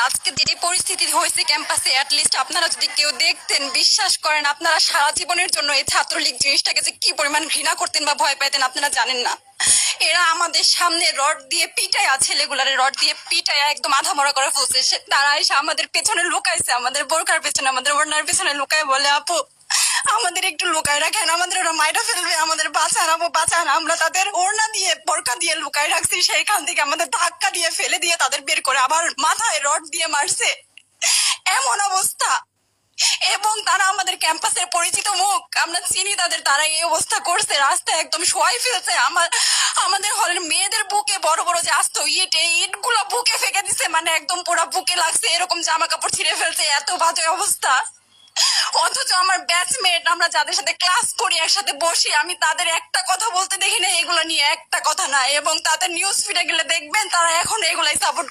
আজকে যে পরিস্থিতি হয়েছে ক্যাম্পাসে, অ্যাটলিস্ট আপনারা যদি কেউ দেখতেন, বিশ্বাস করেন আপনারা সারা জীবনের জন্য এই ছাত্রলীগ জিনিসটাকে যে কি পরিমাণ ঘৃণা করতেন বা ভয় পাইতেন আপনারা জানেন না। এরা আমাদের সামনে রড দিয়ে পিটায়া, ছেলেগুলারে রড দিয়ে পিটায়া একদম আধা মরা করে ফেলছে। তারা এসে আমাদের পেছনে লুকাইছে, আমাদের বোরকার পেছনে, আমাদের ওড়নার পেছনে লুকায় বলে, আপু আমাদের একটু লুকায় রাখেন, আমাদের ওরা মাইরা ফেলবে, আমাদের বাঁচান আপু বাঁচান। আমরা তাদের ওড়না দিয়ে বোরকা দিয়ে লুকায় রাখছি, সেইখান থেকে আমাদের ধাক্কা দিয়ে ফেলে দিয়ে তাদের বের করে আবার মাথায় রড দিয়ে মারছে। এমন অবস্থা। এবং তারা আমাদের ক্যাম্পাসের পরিচিত মুখ, আমরা চিনি তাদের, তারা এই অবস্থা করছে, রাস্তায় একদম শোয়াই ফেলছে। আমাদের হলের মেয়েদের বুকে বড় বড় যে আস্ত ইট, এই ইট গুলা বুকে ফেঁকে দিছে, মানে একদম পুরো বুকে লাগছে, এরকম জামা কাপড় ছিঁড়ে ফেলছে, এত বাজে অবস্থা। অথচ আমার ব্যাচমেট, আমরা যাদের সাথে ক্লাস করি, একসাথে বসি, আমি তাদের একটা কথা বলতে দেখি না এগুলো নিয়ে, একটা কথা না। এবং তাদের নিউজ ফিডে গেলে দেখবেন তারা এখন এগুলাই সাপোর্ট